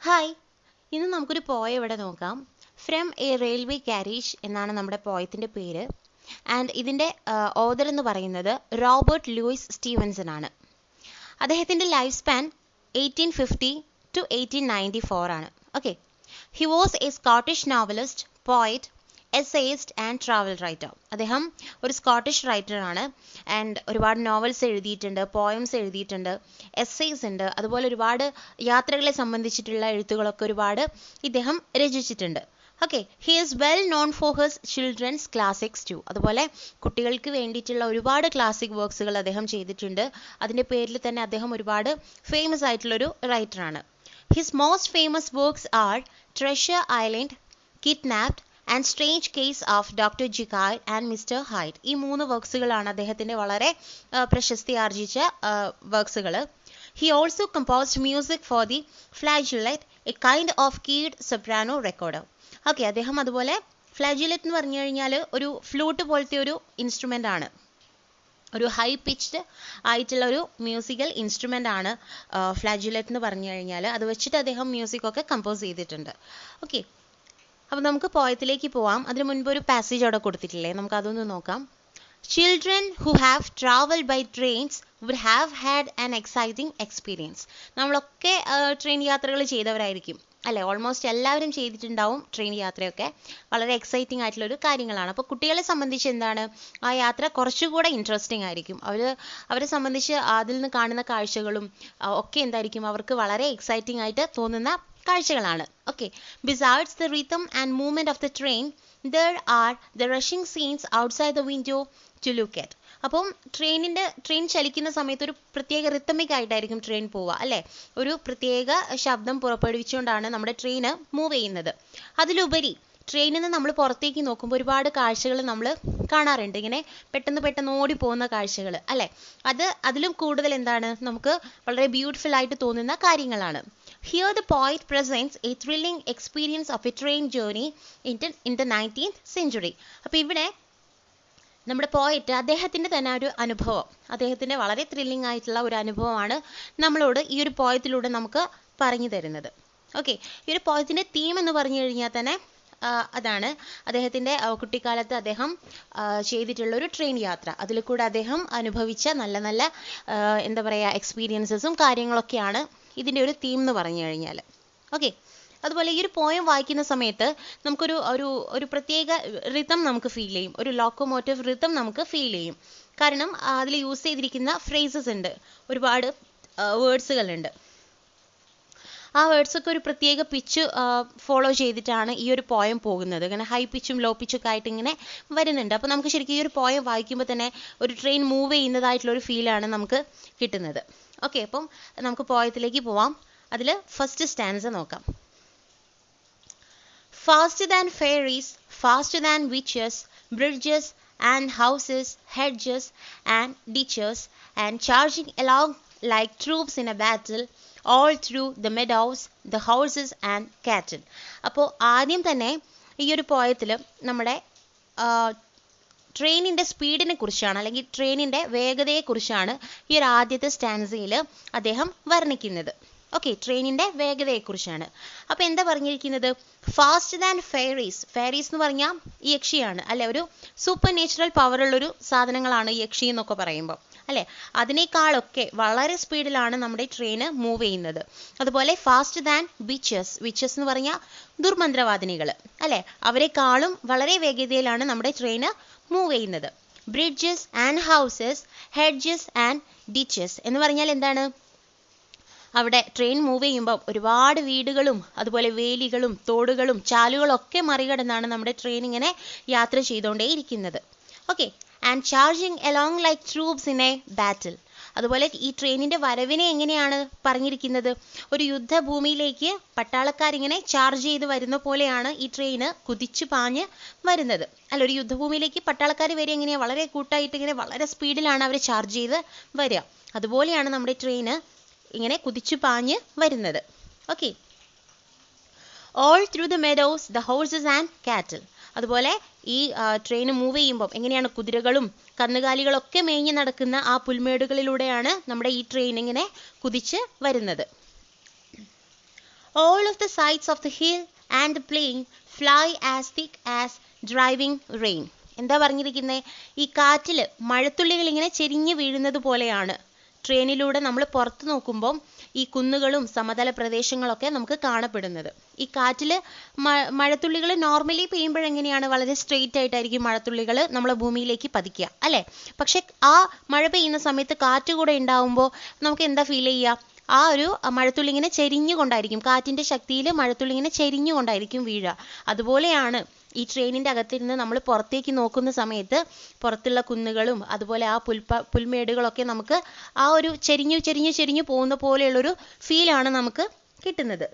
Hi, ഇന്ന് നമുക്കൊരു poem ഇവിടെ നോക്കാം. ഫ്രം എ റെയിൽവേ കാരേജ് എന്നാണ് നമ്മുടെ പോയത്തിൻ്റെ പേര്. ആൻഡ് ഇതിൻ്റെ ഓതർ എന്ന് പറയുന്നത് റോബർട്ട് ലൂയിസ് സ്റ്റീവൻസൺ ആണ്. അദ്ദേഹത്തിൻ്റെ ലൈഫ് സ്പാൻ 1850 to 1894 ആണ്. Okay, he was A Scottish novelist, poet, essayist and travel writer. അദ്ദേഹം ഒരു സ്കോട്ടിഷ് റൈറ്ററാണ്. ആൻഡ് ഒരുപാട് നോവൽസ് എഴുതിയിട്ടുണ്ട്, പോയംസ് എഴുതിയിട്ടുണ്ട്, എസ്സേയ്സ് ഉണ്ട്, അതുപോലെ ഒരുപാട് യാത്രകളെ സംബന്ധിച്ചിട്ടുള്ള എഴുത്തുകളൊക്കെ ഒരുപാട് ഇദ്ദേഹം രചിച്ചിട്ടുണ്ട്. Okay, he is well known for his children's classics too. അതുപോലെ കുട്ടികൾക്ക് വേണ്ടിയിട്ടുള്ള ഒരുപാട് ക്ലാസിക് വർക്ക്സുകൾ അദ്ദേഹം ചെയ്തിട്ടുണ്ട്. അതിൻ്റെ പേരിൽ തന്നെ അദ്ദേഹം ഒരുപാട് ഫേമസ് ആയിട്ടുള്ളൊരു റൈറ്ററാണ്. His most famous works are Treasure Island, Kidnapped and Strange Case of Doctor Jekyll and Mister Hyde. ഈ 3 വർക്ക്സുകളാണ് അദ്ദേഹത്തിൻ്റെ വളരെ പ്രശസ്തി ആർജിച്ച വർക്ക്സുകൾ. He also composed music for the flageolet, a kind of keyed soprano recorder. Okay, അദ്ദേഹം അതുപോലെ ഫ്ലാജുലറ്റ് എന്ന് പറഞ്ഞു കഴിഞ്ഞാൽ ഒരു ഫ്ലൂട്ട് പോലത്തെ ഒരു ഇൻസ്ട്രുമെൻ്റ് ആണ്, ഒരു ഹൈ പിച്ച്ഡ് ആയിട്ടുള്ള ഒരു മ്യൂസിക്കൽ ഇൻസ്ട്രുമെൻ്റ് ആണ് ഫ്ലാജുലറ്റ് എന്ന് പറഞ്ഞു കഴിഞ്ഞാൽ. അത് വെച്ചിട്ട് അദ്ദേഹം മ്യൂസിക്കൊക്കെ കമ്പോസ് ചെയ്തിട്ടുണ്ട്. ഓക്കെ, അപ്പോൾ നമുക്ക് പോയത്തിലേക്ക് പോവാം. അതിന് മുൻപ് ഒരു പാസേജ് അവിടെ കൊടുത്തിട്ടില്ലേ, നമുക്ക് അതൊന്ന് നോക്കാം. Children who have traveled by trains would have had an exciting experience. നമ്മളൊക്കെ ട്രെയിൻ യാത്രകൾ ചെയ്തവരായിരിക്കും അല്ലേ? ഓൾമോസ്റ്റ് എല്ലാവരും ചെയ്തിട്ടുണ്ടാവും ട്രെയിൻ യാത്രയൊക്കെ. വളരെ എക്സൈറ്റിംഗ് ആയിട്ടുള്ളൊരു കാര്യങ്ങളാണ്. അപ്പോൾ കുട്ടികളെ സംബന്ധിച്ച് എന്താണ്, ആ യാത്ര കുറച്ചുകൂടെ ഇൻട്രസ്റ്റിംഗ് ആയിരിക്കും. അവരെ സംബന്ധിച്ച് അതിൽ നിന്ന് കാണുന്ന കാഴ്ചകളും ഒക്കെ എന്തായിരിക്കും, അവർക്ക് വളരെ എക്സൈറ്റിംഗ് ആയിട്ട് തോന്നുന്ന കാഴ്ചകളാണ്. Okay, besides the rhythm and movement of the train, there are the rushing scenes outside the window to look at. അപ്പം ട്രെയിൻ ചലിക്കുന്ന സമയത്ത് ഒരു പ്രത്യേക റിത്തമിക് ആയിട്ടായിരിക്കും ട്രെയിൻ പോവുക അല്ലേ? ഒരു പ്രത്യേക ശബ്ദം പുറപ്പെടുവിച്ചുകൊണ്ടാണ് നമ്മുടെ ട്രെയിന് മൂവ് ചെയ്യുന്നത്. അതിലുപരി ട്രെയിനിൽ നിന്ന് നമ്മൾ പുറത്തേക്ക് നോക്കുമ്പോൾ ഒരുപാട് കാഴ്ചകൾ നമ്മൾ കാണാറുണ്ട്, ഇങ്ങനെ പെട്ടെന്ന് ഓടിപ്പോകുന്ന കാഴ്ചകൾ അല്ലേ? അതിലും കൂടുതൽ എന്താണ്, നമുക്ക് വളരെ ബ്യൂട്ടിഫുൾ ആയിട്ട് തോന്നുന്ന കാര്യങ്ങളാണ്. Here the poet presents a thrilling experience of a train journey in the 19th century. അപ്പോൾ ഇവിടെ നമ്മുടെ പോയറ്റ് അദ്ദേഹത്തിൻ്റെ തന്നെ ഒരു അനുഭവം, അദ്ദേഹത്തിൻ്റെ വളരെ ത്രില്ലിംഗ് ആയിട്ടുള്ള ഒരു അനുഭവമാണ് നമ്മളോട് ഈ ഒരു പോയത്തിലൂടെ നമുക്ക് പറഞ്ഞു തരുന്നത്. ഓക്കെ, ഈ ഒരു പോയത്തിൻ്റെ തീം എന്ന് പറഞ്ഞു കഴിഞ്ഞാൽ തന്നെ അതാണ് അദ്ദേഹത്തിൻ്റെ കുട്ടിക്കാലത്ത് അദ്ദേഹം ചെയ്തിട്ടുള്ള ഒരു ട്രെയിൻ യാത്ര, അതിൽ കൂടെ അദ്ദേഹം അനുഭവിച്ച നല്ല നല്ല എന്താ പറയുക എക്സ്പീരിയൻസസും കാര്യങ്ങളൊക്കെയാണ് ഇതിൻ്റെ ഒരു തീം എന്ന് പറഞ്ഞു കഴിഞ്ഞാൽ. ഓക്കെ, അതുപോലെ ഈ ഒരു പോയം വായിക്കുന്ന സമയത്ത് നമുക്കൊരു ഒരു പ്രത്യേക റിതം നമുക്ക് ഫീൽ ചെയ്യും, ഒരു ലോക്കോമോട്ടീവ് റിതം നമുക്ക് ഫീൽ ചെയ്യും. കാരണം അതിൽ യൂസ് ചെയ്തിരിക്കുന്ന ഫ്രേസസ് ഉണ്ട്, ഒരുപാട് വേർഡ്സുകളുണ്ട്. ആ വേർഡ്സൊക്കെ ഒരു പ്രത്യേക പിച്ച് ഫോളോ ചെയ്തിട്ടാണ് ഈ ഒരു പോയം പോകുന്നത്. ഇങ്ങനെ ഹൈ പിച്ചും ലോ പിച്ചൊക്കെ ആയിട്ട് ഇങ്ങനെ വരുന്നുണ്ട്. അപ്പോൾ നമുക്ക് ശരിക്കും ഈ ഒരു പോയം വായിക്കുമ്പോൾ തന്നെ ഒരു ട്രെയിൻ മൂവ് ചെയ്യുന്നതായിട്ടുള്ളൊരു ഫീലാണ് നമുക്ക് കിട്ടുന്നത്. ഓക്കെ, അപ്പം നമുക്ക് പോയത്തിലേക്ക് പോവാം. അതിൽ ഫസ്റ്റ് സ്റ്റാൻസ നോക്കാം. Faster than fairies, faster than witches, bridges and houses, hedges and ditches, and charging along like troops in a battle, all through the meadows, the horses and cattle. അപ്പോൾ ആദ്യം തന്നെ ഈ ഒരു പോയത്തിൽ നമ്മുടെ ട്രെയിനിൻ്റെ സ്പീഡിനെ കുറിച്ചാണ്, അല്ലെങ്കിൽ ട്രെയിനിൻ്റെ വേഗതയെക്കുറിച്ചാണ് ഈ ഒരു ആദ്യത്തെ സ്റ്റാൻസയിൽ അദ്ദേഹം വർണ്ണിക്കുന്നത്. ഓക്കെ, ട്രെയിനിൻ്റെ വേഗതയെക്കുറിച്ചാണ്. അപ്പോൾ എന്താ പറഞ്ഞിരിക്കുന്നത്, ഫാസ്റ്റ് ദാൻ ഫെയറീസ്. ഫെയറീസ് എന്ന് പറഞ്ഞാൽ യക്ഷിയാണ് അല്ലെ? ഒരു സൂപ്പർ നാച്ചുറൽ പവറുള്ളൊരു സാധനങ്ങളാണ് യക്ഷി എന്നൊക്കെ പറയുമ്പോൾ അല്ലേ? അതിനേക്കാളൊക്കെ വളരെ സ്പീഡിലാണ് നമ്മുടെ ട്രെയിന് മൂവ് ചെയ്യുന്നത്. അതുപോലെ ഫാസ്റ്റ് ദാൻ വിച്ചസ്. വിച്ചസ് എന്ന് പറഞ്ഞാൽ ദുർമന്ത്രവാദിനികൾ അല്ലേ? അവരെക്കാളും വളരെ വേഗതയിലാണ് നമ്മുടെ ട്രെയിന് മൂവ് ചെയ്യുന്നത്. Bridges and houses, hedges and ditches എന്ന് പറഞ്ഞാൽ എന്താണ്, അവിടെ ട്രെയിൻ മൂവ് ചെയ്യുമ്പോൾ ഒരുപാട് വീടുകളും അതുപോലെ വേലികളും തോടുകളും ചാലുകളും ഒക്കെ മറികടന്നാണ് നമ്മുടെ ട്രെയിൻ ഇങ്ങനെ യാത്ര ചെയ്തുകൊണ്ടേയിരിക്കുന്നത്. Okay, and charging along like troops in a battle. അതുപോലെ ഈ ട്രെയിനിൻ്റെ വരവിനെ എങ്ങനെയാണ് പറഞ്ഞിരിക്കുന്നത്, ഒരു യുദ്ധഭൂമിയിലേക്ക് പട്ടാളക്കാരിങ്ങനെ ചാർജ് ചെയ്ത് വരുന്ന പോലെയാണ് ഈ ട്രെയിന് കുതിച്ചു പാഞ്ഞ് വരുന്നത് അല്ല? ഒരു യുദ്ധഭൂമിയിലേക്ക് പട്ടാളക്കാർ വരെ എങ്ങനെയാണ്, വളരെ കൂട്ടായിട്ട് ഇങ്ങനെ വളരെ സ്പീഡിലാണ് അവർ ചാർജ് ചെയ്ത് വരിക. അതുപോലെയാണ് നമ്മുടെ ട്രെയിന് ഇങ്ങനെ കുതിച്ചു പാഞ്ഞ് വരുന്നത്. Okay, all through the meadows, the horses and കാറ്റിൽ. അതുപോലെ ഈ ട്രെയിൻ മൂവ് ചെയ്യുമ്പോൾ എങ്ങനെയാണ് കുതിരകളും കന്നുകാലികളൊക്കെ മേഞ്ഞ് നടക്കുന്ന ആ പുൽമേടുകളിലൂടെയാണ് നമ്മുടെ ഈ ട്രെയിൻ ഇങ്ങനെ കുതിച്ച് വരുന്നത്. All of the sides of the hill and the plain fly as thick as driving rain. എന്താ പറഞ്ഞിരിക്കുന്നത്? ഈ കാറ്റിൽ മഴത്തുള്ളികൾ ഇങ്ങനെ ചെരിഞ്ഞു വീഴുന്നത് പോലെയാണ് ട്രെയിനിലൂടെ നമ്മൾ പുറത്ത് നോക്കുമ്പോൾ ഈ കുന്നുകളും സമതല പ്രദേശങ്ങളൊക്കെ നമുക്ക് കാണപ്പെടുന്നത്. ഈ കാറ്റിൽ മഴത്തുള്ളികൾ നോർമലി പെയ്യുമ്പോഴെങ്ങനെയാണ്? വളരെ സ്ട്രെയിറ്റ് ആയിട്ടായിരിക്കും മഴത്തുള്ളികൾ നമ്മളെ ഭൂമിയിലേക്ക് പതിക്കുക അല്ലേ? പക്ഷെ ആ മഴ പെയ്യുന്ന സമയത്ത് കാറ്റ് കൂടെ ഉണ്ടാവുമ്പോൾ നമുക്ക് എന്താ ഫീൽ ചെയ്യുക? ആ ഒരു മഴത്തുള്ളി ഇങ്ങനെ ചെരിഞ്ഞുകൊണ്ടായിരിക്കും, കാറ്റിൻ്റെ ശക്തിയിൽ മഴത്തുള്ളി ഇങ്ങനെ ചെരിഞ്ഞുകൊണ്ടായിരിക്കും വീഴുക. അതുപോലെയാണ് ഈ ട്രെയിനിൻ്റെ അകത്തിരുന്ന് നമ്മൾ പുറത്തേക്ക് നോക്കുന്ന സമയത്ത് പുറത്തുള്ള കുന്നുകളും അതുപോലെ ആ പുൽമേടുകളൊക്കെ നമുക്ക് ആ ഒരു ചെരിഞ്ഞു പോകുന്ന പോലെയുള്ളൊരു ഫീലാണ് നമുക്ക് കിട്ടുന്നത്.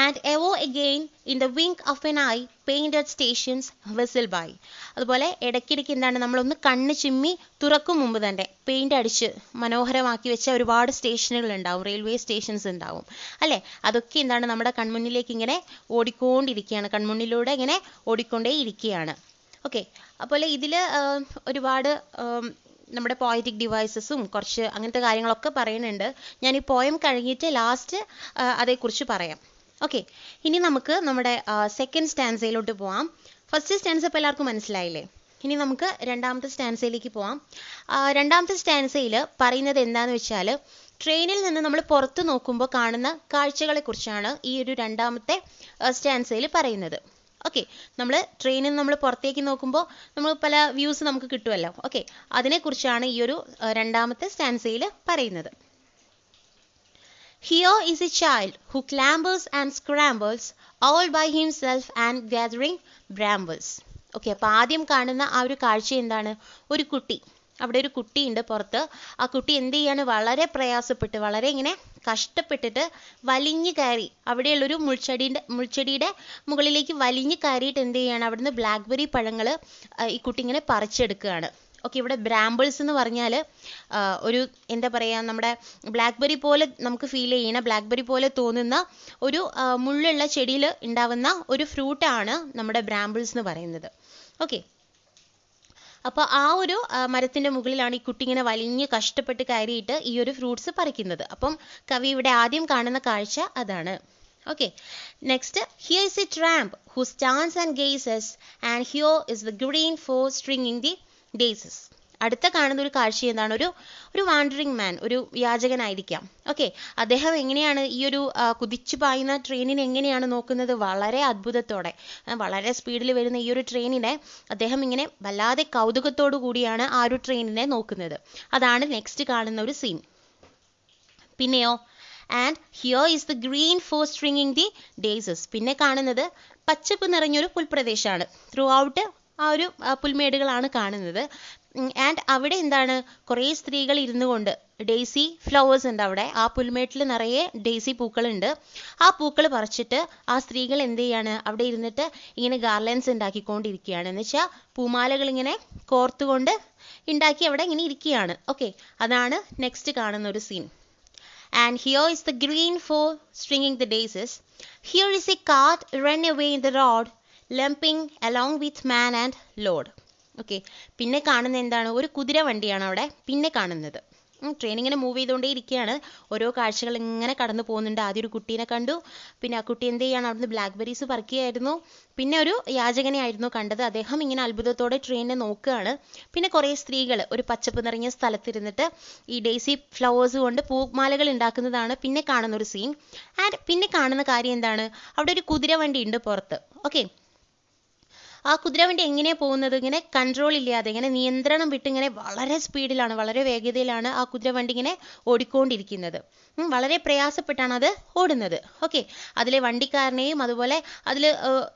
And ever again in the wink of an eye painted stations whistle by. അതുപോലെ ഇടയ്ക്കിടയ്ക്ക് എന്താണ്, നമ്മളൊന്ന് കണ്ണ് ചിമ്മി തുറക്കും മുമ്പ് തന്നെ പെയിൻ്റ് അടിച്ച് മനോഹരമാക്കി വെച്ച ഒരുപാട് സ്റ്റേഷനുകൾ ഉണ്ടാവും, റെയിൽവേ സ്റ്റേഷൻസ് ഉണ്ടാവും അല്ലേ? അതൊക്കെ എന്താണ്, നമ്മുടെ കൺമുന്നിലേക്ക് ഇങ്ങനെ ഓടിക്കൊണ്ടിരിക്കുകയാണ്, കൺമുന്നിലൂടെ ഇങ്ങനെ ഓടിക്കൊണ്ടേ ഇരിക്കുകയാണ്. ഓക്കെ, അപ്പോൾ ഇതിൽ ഒരുപാട് നമ്മുടെ പോയറ്റിക് ഡിവൈസസും കുറച്ച് അങ്ങനത്തെ കാര്യങ്ങളൊക്കെ പറയുന്നുണ്ട്. ഞാൻ ഈ പോയം കഴിഞ്ഞിട്ട് ലാസ്റ്റ് അതേക്കുറിച്ച് പറയാം. ഓക്കെ, ഇനി നമുക്ക് നമ്മുടെ സെക്കൻഡ് സ്റ്റാൻസയിലോട്ട് പോവാം. ഫസ്റ്റ് സ്റ്റാൻസ ഇപ്പോൾ എല്ലാവർക്കും മനസ്സിലായില്ലേ? ഇനി നമുക്ക് രണ്ടാമത്തെ സ്റ്റാൻസയിലേക്ക് പോവാം. രണ്ടാമത്തെ സ്റ്റാൻസയിൽ പറയുന്നത് എന്താണെന്ന് വെച്ചാൽ, ട്രെയിനിൽ നിന്ന് നമ്മൾ പുറത്ത് നോക്കുമ്പോൾ കാണുന്ന കാഴ്ചകളെ കുറിച്ചാണ് ഈ ഒരു രണ്ടാമത്തെ സ്റ്റാൻസയിൽ പറയുന്നത്. ഓക്കെ, നമ്മൾ ട്രെയിനിൽ നിന്ന് നമ്മൾ പുറത്തേക്ക് നോക്കുമ്പോൾ നമ്മൾ പല വ്യൂസ് നമുക്ക് കിട്ടുമല്ലോ. ഓക്കെ, അതിനെക്കുറിച്ചാണ് ഈ ഒരു രണ്ടാമത്തെ സ്റ്റാൻസയിൽ പറയുന്നത്. Here is a child who clambers and scrambles all by himself and gathering brambles. Okay, അപ്പോൾ ആദ്യം കാണുന്ന ആ ഒരു കാഴ്ച എന്താണ്? ഒരു കുട്ടി, അവിടെ ഒരു കുട്ടിയുണ്ട് പുറത്ത്. ആ കുട്ടി എന്ത് ചെയ്യാണ്? വളരെ പ്രയാസപ്പെട്ട്, വളരെ ഇങ്ങനെ കഷ്ടപ്പെട്ടിട്ട് വലിഞ്ഞു കയറി അവിടെയുള്ളൊരു മുൾച്ചെടിയുടെ മുകളിലേക്ക് വലിഞ്ഞു കയറിയിട്ട് എന്ത് ചെയ്യാണ്? അവിടുന്ന് ബ്ലാക്ക്ബെറി പഴങ്ങൾ ഈ കുട്ടി ഇങ്ങനെ പറിച്ചെടുക്കുകയാണ്. ഓക്കെ, ഇവിടെ ബ്രാമ്പിൾസ് എന്ന് പറഞ്ഞാൽ ഒരു എന്താ പറയുക, നമ്മുടെ ബ്ലാക്ക്ബെറി പോലെ നമുക്ക് ഫീൽ ചെയ്യുന്ന, ബ്ലാക്ക്ബെറി പോലെ തോന്നുന്ന ഒരു മുള്ളുള്ള ചെടിയിൽ ഉണ്ടാവുന്ന ഒരു ഫ്രൂട്ടാണ് നമ്മുടെ ബ്രാമ്പിൾസ് എന്ന് പറയുന്നത്. ഓക്കെ, അപ്പോൾ ആ ഒരു മരത്തിൻ്റെ മുകളിലാണ് ഈ കുട്ടി ഇങ്ങനെ വലിഞ്ഞ് കഷ്ടപ്പെട്ട് കയറിയിട്ട് ഈ ഒരു ഫ്രൂട്ട്സ് പറിക്കുന്നത്. അപ്പം കവി ഇവിടെ ആദ്യം കാണുന്ന കാഴ്ച അതാണ്. Okay, next, here is a tramp who stands and gazes, and here is the green forest stringing the daisies. അടുത്ത കാണുന്ന ഒരു കാഴ്ച എന്താണ്? ഒരു വാണ്ടറിങ് മാൻ, ഒരു യാചകനായിരിക്കാം. ഓക്കെ, അദ്ദേഹം എങ്ങനെയാണ് ഈ ഒരു കുതിച്ചു പായുന്ന ട്രെയിനിനെ എങ്ങനെയാണ് നോക്കുന്നത്? വളരെ അത്ഭുതത്തോടെ, വളരെ സ്പീഡിൽ വരുന്ന ഈ ഒരു ട്രെയിനിനെ അദ്ദേഹം ഇങ്ങനെ വല്ലാതെ കൗതുകത്തോടു കൂടിയാണ് ആ ഒരു ട്രെയിനിനെ നോക്കുന്നത്. അതാണ് നെക്സ്റ്റ് കാണുന്ന ഒരു സീൻ. പിന്നെയോ, and here is the green forest stringing the daisies. പിന്നെ കാണുന്നത് പച്ചപ്പ് നിറഞ്ഞൊരു പുൽപ്രദേശമാണ്. ത്രൂ ഔട്ട് ആ ഒരു പുൽമേടുകളാണ് കാണുന്നത്. ആൻഡ് അവിടെ എന്താണ്? കുറേ സ്ത്രീകൾ ഇരുന്നു കൊണ്ട്, ഡെയ്സി ഫ്ലവേഴ്സ് ഉണ്ട് അവിടെ, ആ പുൽമേട്ടിൽ നിറയെ ഡെയ്സി പൂക്കളുണ്ട്. ആ പൂക്കൾ പറിച്ചിട്ട് ആ സ്ത്രീകൾ എന്ത് ചെയ്യാണ്? അവിടെ ഇരുന്നിട്ട് ഇങ്ങനെ ഗാർലൻഡ്സ് ഉണ്ടാക്കിക്കൊണ്ടിരിക്കുകയാണ്. എന്ന് വെച്ചാൽ പൂമാലകൾ ഇങ്ങനെ കോർത്തുകൊണ്ട് ഉണ്ടാക്കി അവിടെ ഇങ്ങനെ ഇരിക്കുകയാണ്. ഓക്കെ, അതാണ് നെക്സ്റ്റ് കാണുന്ന ഒരു scene. And here is the green forest stringing the daisies. Here is a cart run away in the road, lumping along with man and load. Okay, പിന്നെ കാണുന്ന എന്താണ്? ഒരു കുതിര വണ്ടിയാണ് അവിടെ പിന്നെ കാണുന്നത്. ട്രെയിൻ ഇങ്ങനെ മൂവ് ചെയ്തുകൊണ്ടേ ഇരിക്കുകയാണ്, ഓരോ കാഴ്ചകൾ ഇങ്ങനെ കടന്നു പോകുന്നുണ്ട്. ആദ്യം ഒരു കുട്ടീനെ കണ്ടു, പിന്നെ ആ കുട്ടി എന്ത് ചെയ്യാണ്? അവിടുന്ന് ബ്ലാക്ക്ബെറീസ് പറിക്കുകയായിരുന്നു. പിന്നെ ഒരു യാചകനെ ആയിരുന്നു കണ്ടത്, അദ്ദേഹം ഇങ്ങനെ അത്ഭുതത്തോടെ ട്രെയിനിനെ നോക്കുകയാണ്. പിന്നെ കുറേ സ്ത്രീകൾ ഒരു പച്ചപ്പ് നിറഞ്ഞ സ്ഥലത്തിരുന്നിട്ട് ഈ ഡെയ്സി ഫ്ലവേഴ്സ് കൊണ്ട് പൂമാലകൾ ഉണ്ടാക്കുന്നതാണ് പിന്നെ കാണുന്ന ഒരു സീൻ. ആൻഡ് പിന്നെ കാണുന്ന കാര്യം എന്താണ്? അവിടെ ഒരു കുതിര വണ്ടി ഉണ്ട് പുറത്ത്. ഓക്കെ, ആ കുതിരവണ്ടി എങ്ങനെയാണ് പോകുന്നത്? ഇങ്ങനെ കൺട്രോൾ ഇല്ലാതെ, ഇങ്ങനെ നിയന്ത്രണം വിട്ട് ഇങ്ങനെ വളരെ സ്പീഡിലാണ്, വളരെ വേഗതയിലാണ് ആ കുതിരവണ്ടി ഇങ്ങനെ ഓടിക്കൊണ്ടിരിക്കുന്നത്. വളരെ പ്രയാസപ്പെട്ടാണ് അത് ഓടുന്നത്. ഓക്കെ, അതിലെ വണ്ടിക്കാരനെയും അതുപോലെ അതിൽ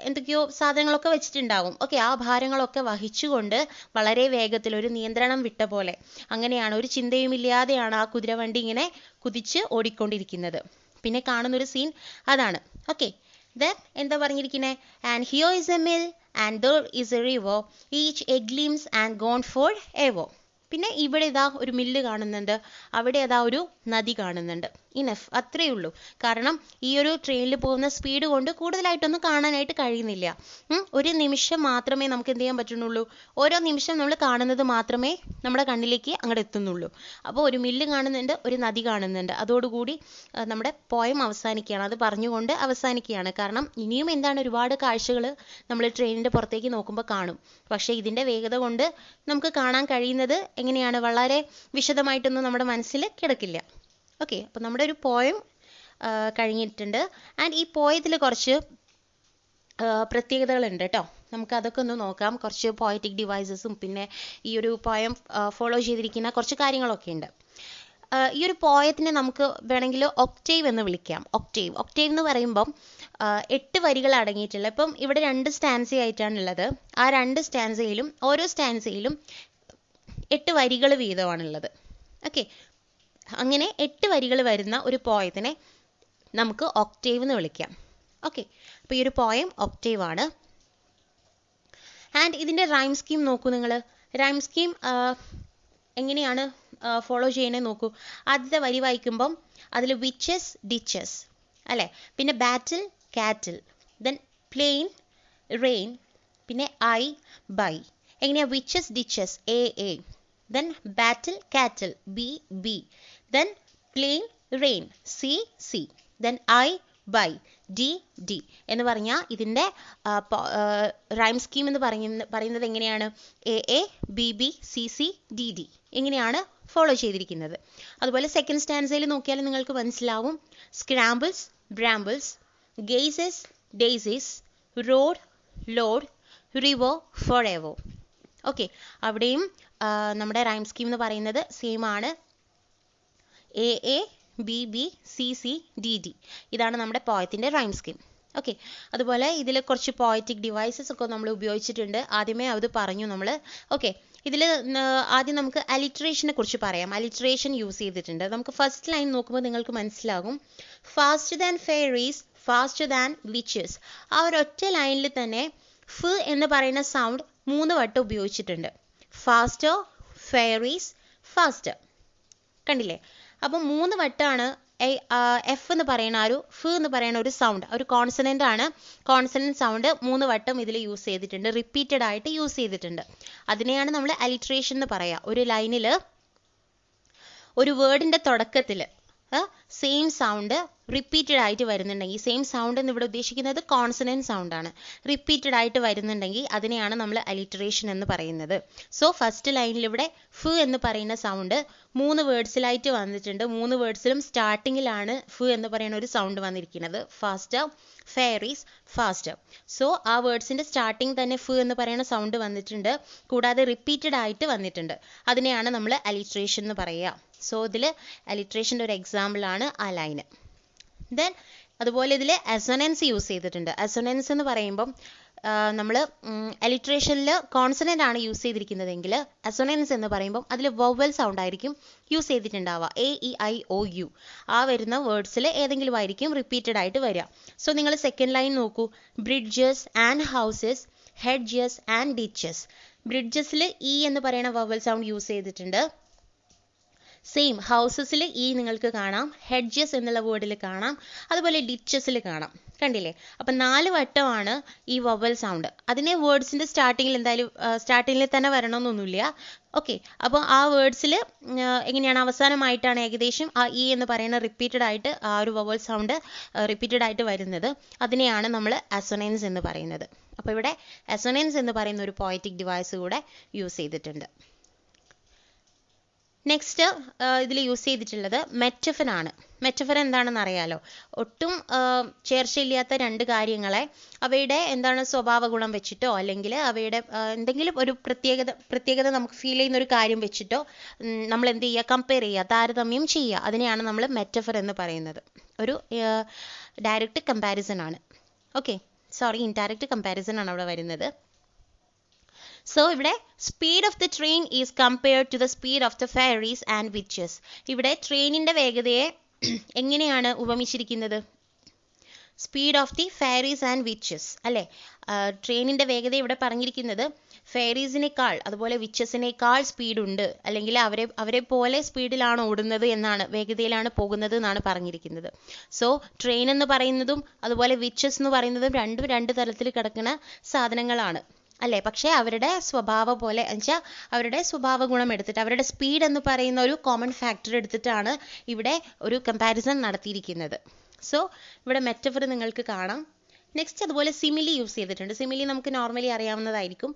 എന്തൊക്കെയോ സാധനങ്ങളൊക്കെ വെച്ചിട്ടുണ്ടാവും. ഓക്കെ, ആ ഭാരങ്ങളൊക്കെ വഹിച്ചുകൊണ്ട് വളരെ വേഗത്തിൽ, ഒരു നിയന്ത്രണം വിട്ട പോലെ, അങ്ങനെയാണ്, ഒരു ചിന്തയും ഇല്ലാതെയാണ് ആ കുതിരവണ്ടി ഇങ്ങനെ കുതിച്ച് ഓടിക്കൊണ്ടിരിക്കുന്നത്. പിന്നെ കാണുന്നൊരു സീൻ അതാണ്. ഓക്കെ, ദെൻ എന്താ പറഞ്ഞിരിക്കുന്നത്? And here is A mill and there is a river, each a gleams and gone for ever. പിന്നെ ഇവിടെ ഇതാ ഒരു മില്ല് കാണുന്നുണ്ട്, അവിടെ അതാ ഒരു നദി കാണുന്നുണ്ട്. ഇനഫ്, അത്രയേ ഉള്ളൂ. കാരണം ഈ ഒരു ട്രെയിനിൽ പോകുന്ന സ്പീഡ് കൊണ്ട് കൂടുതലായിട്ടൊന്നും കാണാനായിട്ട് കഴിയുന്നില്ല. ഒരു നിമിഷം മാത്രമേ നമുക്ക് എന്ത് ചെയ്യാൻ പറ്റുന്നുള്ളൂ, ഓരോ നിമിഷം നമ്മൾ കാണുന്നത് മാത്രമേ നമ്മുടെ കണ്ണിലേക്ക് അങ്ങോട്ട് എത്തുന്നുള്ളൂ. അപ്പോൾ ഒരു മില്ല് കാണുന്നുണ്ട്, ഒരു നദി കാണുന്നുണ്ട്, അതോടുകൂടി നമ്മുടെ പോയം അവസാനിക്കുകയാണ്. അത് പറഞ്ഞുകൊണ്ട് അവസാനിക്കുകയാണ്. കാരണം ഇനിയും എന്താണ് ഒരുപാട് കാഴ്ചകൾ നമ്മൾ ട്രെയിനിൻ്റെ പുറത്തേക്ക് നോക്കുമ്പോൾ കാണും. പക്ഷേ ഇതിൻ്റെ വേഗത കൊണ്ട് നമുക്ക് കാണാൻ കഴിയുന്നത് എങ്ങനെയാണ്, വളരെ വിശദമായിട്ടൊന്നും നമ്മുടെ മനസ്സിൽ കിടക്കില്ല. ഓക്കെ, അപ്പോൾ നമ്മുടെ ഒരു പോയം കഴിഞ്ഞിട്ടുണ്ട്. ആൻഡ് ഈ പോയത്തിൽ കുറച്ച് പ്രത്യേകതകളുണ്ട് കേട്ടോ. നമുക്ക് അതൊക്കെ ഒന്ന് നോക്കാം. കുറച്ച് പോയറ്റിക് ഡിവൈസസും പിന്നെ ഈ ഒരു പോയം ഫോളോ ചെയ്തിരിക്കുന്ന കുറച്ച് കാര്യങ്ങളൊക്കെ ഉണ്ട്. ഈ ഒരു പോയത്തിനെ നമുക്ക് വേണമെങ്കിൽ ഒക്ടേവ് എന്ന് വിളിക്കാം. ഒക്ടേവ് എന്ന് പറയുമ്പം 8 വരികൾ അടങ്ങിയിട്ടുള്ള, ഇപ്പം ഇവിടെ 2 സ്റ്റാൻസ ആയിട്ടാണുള്ളത്. ആ 2 സ്റ്റാൻസയിലും ഓരോ സ്റ്റാൻസയിലും 8 വരികൾ വീതമാണുള്ളത്. ഓക്കെ, അങ്ങനെ 8 വരികൾ വരുന്ന ഒരു പോയത്തിനെ നമുക്ക് ഒക്ടേവ് എന്ന് വിളിക്കാം. ഓക്കെ, അപ്പോൾ ഈ ഒരു പോയം ഒക്ടേവ് ആണ്. ആൻഡ് ഇതിൻ്റെ റൈം സ്കീം നോക്കൂ നിങ്ങൾ. റൈം സ്കീം എങ്ങനെയാണ് ഫോളോ ചെയ്യണേ നോക്കൂ. ആദ്യത്തെ വരി വായിക്കുമ്പം അതിൽ വിച്ചസ് ഡിച്ചസ് അല്ലേ, പിന്നെ ബാറ്റിൽ കാറ്റിൽ, ദെൻ പ്ലെയിൻ റെയിൻ, പിന്നെ ഐ ബൈ. എങ്ങനെയാ witches ditches A, then battle cattle B, then plain rain C, then I by D എന്ന് പറഞ്ഞാൽ ഇതിൻ്റെ റൈം സ്കീം എന്ന് പറയുന്നത് എങ്ങനെയാണ്, A B C D എങ്ങനെയാണ് ഫോളോ ചെയ്തിരിക്കുന്നത്. അതുപോലെ സെക്കൻഡ് സ്റ്റാൻസയിൽ നോക്കിയാൽ നിങ്ങൾക്ക് മനസ്സിലാവും. Scrambles brambles, gazes daisies, road load, river for ever. Okay, അവിടെയും നമ്മുടെ റൈം സ്കീം എന്ന് പറയുന്നത് സെയിം ആണ്. A B C D ഇതാണ് നമ്മുടെ പോയത്തിൻ്റെ റൈം സ്കീം. ഓക്കെ, അതുപോലെ ഇതിൽ കുറച്ച് പോയറ്റിക് ഡിവൈസസ് ഒക്കെ നമ്മൾ ഉപയോഗിച്ചിട്ടുണ്ട്. ആദ്യമേ അത് പറഞ്ഞു നമ്മൾ. ഓക്കെ, ഇതിൽ ആദ്യം നമുക്ക് അലിട്രേഷനെ കുറിച്ച് പറയാം. അലിട്രേഷൻ യൂസ് ചെയ്തിട്ടുണ്ട്. നമുക്ക് ഫസ്റ്റ് ലൈൻ നോക്കുമ്പോൾ നിങ്ങൾക്ക് മനസ്സിലാകും. Faster than fairies, faster than witches. ആ ഒരൊറ്റ ലൈനിൽ തന്നെ ഫ് എന്ന് പറയുന്ന സൗണ്ട് 3 വട്ടം ഉപയോഗിച്ചിട്ടുണ്ട്. Faster, fairies, faster. കണ്ടില്ലേ? അപ്പം 3 വട്ടമാണ് എഫ് എന്ന് പറയുന്ന ഒരു ഫ് എന്ന് പറയുന്ന ഒരു സൗണ്ട്, ഒരു കോൺസണൻ്റ് ആണ്. കോൺസണൻ്റ് സൗണ്ട് 3 വട്ടം ഇതിൽ യൂസ് ചെയ്തിട്ടുണ്ട്, റിപ്പീറ്റഡ് ആയിട്ട് യൂസ് ചെയ്തിട്ടുണ്ട്. അതിനെയാണ് നമ്മൾ അലിട്രേഷൻ എന്ന് പറയുക. ഒരു ലൈനിൽ ഒരു വേർഡിൻ്റെ തുടക്കത്തിൽ സെയിം സൗണ്ട് റിപ്പീറ്റഡ് ആയിട്ട് വരുന്നുണ്ടെങ്കിൽ, സെയിം സൗണ്ട് എന്ന് ഇവിടെ ഉദ്ദേശിക്കുന്നത് കോൺസണൻ്റ് സൗണ്ട് ആണ്, റിപ്പീറ്റഡ് ആയിട്ട് വരുന്നുണ്ടെങ്കിൽ അതിനെയാണ് നമ്മൾ അലിട്രേഷൻ എന്ന് പറയുന്നത്. സോ ഫസ്റ്റ് ലൈനിൽ ഇവിടെ ഫ് എന്ന് പറയുന്ന സൗണ്ട് 3 വേർഡ്സിലായിട്ട് വന്നിട്ടുണ്ട്. 3 വേർഡ്സിലും സ്റ്റാർട്ടിങ്ങിലാണ് ഫ് എന്ന് പറയുന്ന ഒരു സൗണ്ട് വന്നിരിക്കുന്നത്. Faster, fairies, faster. സോ ആ വേർഡ്സിൻ്റെ സ്റ്റാർട്ടിങ് തന്നെ ഫ് എന്ന് പറയുന്ന സൗണ്ട് വന്നിട്ടുണ്ട്, കൂടാതെ റിപ്പീറ്റഡ് ആയിട്ട് വന്നിട്ടുണ്ട്. അതിനെയാണ് നമ്മൾ അലിട്രേഷൻ എന്ന് പറയുക. സോ ഇതിൽ അലിട്രേഷൻ്റെ ഒരു എക്സാമ്പിളാണ് ആ ലൈന്. ദെൻ അതുപോലെ ഇതിൽ അസൊനൻസ് യൂസ് ചെയ്തിട്ടുണ്ട്. അസൊനൻസ് എന്ന് പറയുമ്പം നമ്മൾ അലിട്രേഷനിൽ കോൺസണൻ്റ് ആണ് യൂസ് ചെയ്തിരിക്കുന്നതെങ്കിൽ അസൊനൻസ് എന്ന് പറയുമ്പം അതിൽ വവൽ സൗണ്ട് ആയിരിക്കും use ചെയ്തിട്ടുണ്ടാവുക. A E I O U ആ വരുന്ന വേർഡ്സിൽ ഏതെങ്കിലും ആയിരിക്കും റിപ്പീറ്റഡ് ആയിട്ട് വരിക. സോ നിങ്ങൾ സെക്കൻഡ് ലൈൻ നോക്കൂ. Bridges and houses, hedges and ditches. ബ്രിഡ്ജസിൽ ഇ എന്ന് പറയുന്ന വവൽ സൗണ്ട് യൂസ് ചെയ്തിട്ടുണ്ട്. സെയിം ഹൗസസിൽ ഇ നിങ്ങൾക്ക് കാണാം, ഹെഡ്ജസ് എന്നുള്ള വേർഡിൽ കാണാം, അതുപോലെ ഡിച്ചസിൽ കാണാം. കണ്ടില്ലേ? അപ്പം 4 വട്ടമാണ് ഈ വവൽ സൗണ്ട്. അതിനെ വേർഡ്സിൻ്റെ സ്റ്റാർട്ടിങ്ങിൽ എന്തായാലും സ്റ്റാർട്ടിങ്ങിൽ തന്നെ വരണമെന്നൊന്നുമില്ല. ഓക്കെ, അപ്പോൾ ആ വേർഡ്സിൽ എങ്ങനെയാണ് അവസാനമായിട്ടാണ് ഏകദേശം ആ ഇ എന്ന് പറയുന്ന റിപ്പീറ്റഡ് ആയിട്ട് ആ ഒരു വവൽ സൗണ്ട് റിപ്പീറ്റഡ് ആയിട്ട് വരുന്നത്. അതിനെയാണ് നമ്മൾ അസൊനൻസ് എന്ന് പറയുന്നത്. അപ്പോൾ ഇവിടെ അസൊനൻസ് എന്ന് പറയുന്ന ഒരു പോയറ്റിക് ഡിവൈസ് കൂടെ യൂസ് ചെയ്തിട്ടുണ്ട്. നെക്സ്റ്റ് ഇതിൽ യൂസ് ചെയ്തിട്ടുള്ളത് മെറ്റഫർ ആണ്. മെറ്റഫർ എന്താണെന്ന് അറിയാലോ. ഒട്ടും ചേർച്ചയില്ലാത്ത 2 കാര്യങ്ങളെ അവയുടെ എന്താണ് സ്വഭാവ ഗുണം വെച്ചിട്ടോ അല്ലെങ്കിൽ അവയുടെ എന്തെങ്കിലും ഒരു പ്രത്യേകത നമുക്ക് ഫീൽ ചെയ്യുന്ന ഒരു കാര്യം വെച്ചിട്ടോ നമ്മൾ എന്ത് ചെയ്യുക, കമ്പയർ ചെയ്യുക, താരതമ്യം ചെയ്യുക. അതിനെയാണ് നമ്മൾ മെറ്റഫർ എന്ന് പറയുന്നത്. ഒരു ഡയറക്റ്റ് കമ്പാരിസൺ ആണ്. ഓക്കെ, സോറി, ഇൻഡയറക്റ്റ് കമ്പാരിസൺ ആണ് അവിടെ വരുന്നത്. സോ ഇവിടെ speed of the train is compared to the speed of the fairies and witches. ഇവിടെ ട്രെയിനിൻ്റെ വേഗതയെ എങ്ങനെയാണ് ഉപമിച്ചിരിക്കുന്നത്? Speed of the fairies and witches അല്ലേ? ട്രെയിനിൻ്റെ വേഗത ഇവിടെ പറഞ്ഞിരിക്കുന്നത് ഫെയറീസിനേക്കാൾ അതുപോലെ വിച്ചസിനേക്കാൾ സ്പീഡുണ്ട്, അല്ലെങ്കിൽ അവരെ പോലെ സ്പീഡിലാണ് ഓടുന്നത് എന്നാണ്, വേഗതയിലാണ് പോകുന്നത് എന്നാണ് പറഞ്ഞിരിക്കുന്നത്. സോ ട്രെയിൻ എന്ന് പറയുന്നതും അതുപോലെ വിച്ചസ് എന്ന് പറയുന്നതും രണ്ടും രണ്ട് തലത്തിൽ കിടക്കുന്ന സാധനങ്ങളാണ് അല്ലേ. പക്ഷേ അവരുടെ സ്വഭാവം പോലെ എന്നുവെച്ചാൽ അവരുടെ സ്വഭാവ ഗുണം എടുത്തിട്ട്, അവരുടെ സ്പീഡ് എന്ന് പറയുന്ന ഒരു കോമൺ ഫാക്ടർ എടുത്തിട്ടാണ് ഇവിടെ ഒരു കമ്പാരിസൺ നടത്തിയിരിക്കുന്നത്. സോ ഇവിടെ മെറ്റഫർ നിങ്ങൾക്ക് കാണാം. നെക്സ്റ്റ് അതുപോലെ സിമിലി യൂസ് ചെയ്തിട്ടുണ്ട്. സിമിലി നമുക്ക് നോർമലി അറിയാവുന്നതായിരിക്കും,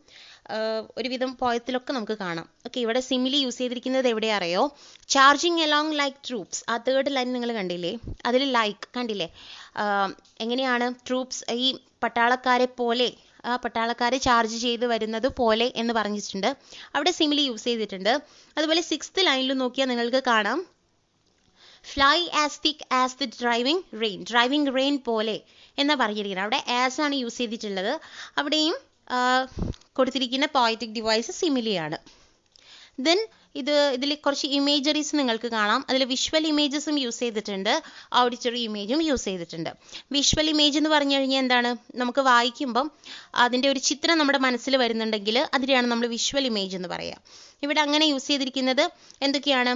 ഒരുവിധം പോയത്തിലൊക്കെ നമുക്ക് കാണാം. ഓക്കെ, ഇവിടെ സിമിലി യൂസ് ചെയ്തിരിക്കുന്നത് എവിടെ അറിയോ? Charging along like troops. ആ തേർഡ് ലൈൻ നിങ്ങൾ കണ്ടില്ലേ, അതിൽ ലൈക്ക് കണ്ടില്ലേ, എങ്ങനെയാണ് ട്രൂപ്സ് ഈ പട്ടാളക്കാരെ പോലെ, ആ പട്ടാളക്കാരെ ചാർജ് ചെയ്ത് വരുന്നത് പോലെ എന്ന് പറഞ്ഞിട്ടുണ്ട്. അവിടെ സിമിലി യൂസ് ചെയ്തിട്ടുണ്ട്. അതുപോലെ 6th ലൈനിൽ നോക്കിയാൽ നിങ്ങൾക്ക് കാണാം fly as thick as the driving rain. Driving rain പോലെ എന്നാ പറഞ്ഞിരിക്കുന്നത്. അവിടെ ആസ് ആണ് യൂസ് ചെയ്തിട്ടുള്ളത്. അവിടെയും കൊടുത്തിരിക്കുന്ന പോയറ്റിക് ഡിവൈസ് സിമിലിയാണ്. ദെൻ ഇതിൽ കുറച്ച് ഇമേജറീസ് നിങ്ങൾക്ക് കാണാം. അതിൽ വിഷ്വൽ ഇമേജസും യൂസ് ചെയ്തിട്ടുണ്ട്, ഓഡിറ്ററി ഇമേജും യൂസ് ചെയ്തിട്ടുണ്ട്. വിഷ്വൽ ഇമേജ് എന്ന് പറഞ്ഞു കഴിഞ്ഞാൽ എന്താണ്? നമുക്ക് വായിക്കുമ്പം അതിൻ്റെ ഒരു ചിത്രം നമ്മുടെ മനസ്സിൽ വരുന്നുണ്ടെങ്കിൽ അതിനെയാണ് നമ്മൾ വിഷ്വൽ ഇമേജ് എന്ന് പറയുക. ഇവിടെ അങ്ങനെ യൂസ് ചെയ്തിരിക്കുന്നത് എന്തൊക്കെയാണ്?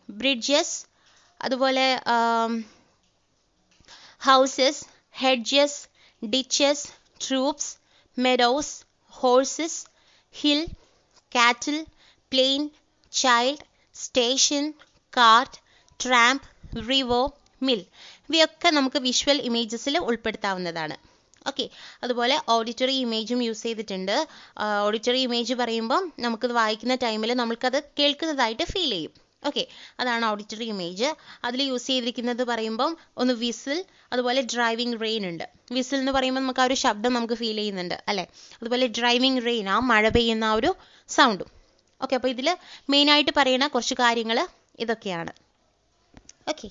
ബ്രിഡ്ജസ്, അതുപോലെ houses, hedges, ditches, troops, meadows, horses, hill, cattle, plain, child, station, cart, tramp, river, mill. ഇവയൊക്കെ നമുക്ക് വിഷ്വൽ ഇമേജസിൽ ഉൾപ്പെടുത്താവുന്നതാണ്. ഓക്കെ, അതുപോലെ ഓഡിറ്ററി ഇമേജും യൂസ് ചെയ്തിട്ടുണ്ട്. ഓഡിറ്ററി ഇമേജ് പറയുമ്പം നമുക്കത് വായിക്കുന്ന ടൈമിൽ നമുക്കത് കേൾക്കുന്നതായിട്ട് ഫീൽ ചെയ്യും. ഓക്കെ, അതാണ് ഓഡിറ്ററി ഇമേജ്. അതിൽ യൂസ് ചെയ്തിരിക്കുന്നത് പറയുമ്പം ഒന്ന് വിസിൽ, അതുപോലെ ഡ്രൈവിംഗ് റെയിൻ ഉണ്ട്. വിസിൽ എന്ന് പറയുമ്പോൾ നമുക്ക് ആ ഒരു ശബ്ദം നമുക്ക് ഫീൽ ചെയ്യുന്നുണ്ട് അല്ലേ. അതുപോലെ ഡ്രൈവിംഗ് റെയിൻ, ആ മഴ പെയ്യുന്ന ആ ഒരു സൗണ്ടും. ഓക്കെ, അപ്പോൾ ഇതിൽ മെയിനായിട്ട് പറയുന്ന കുറച്ച് കാര്യങ്ങൾ ഇതൊക്കെയാണ്. ഓക്കെ.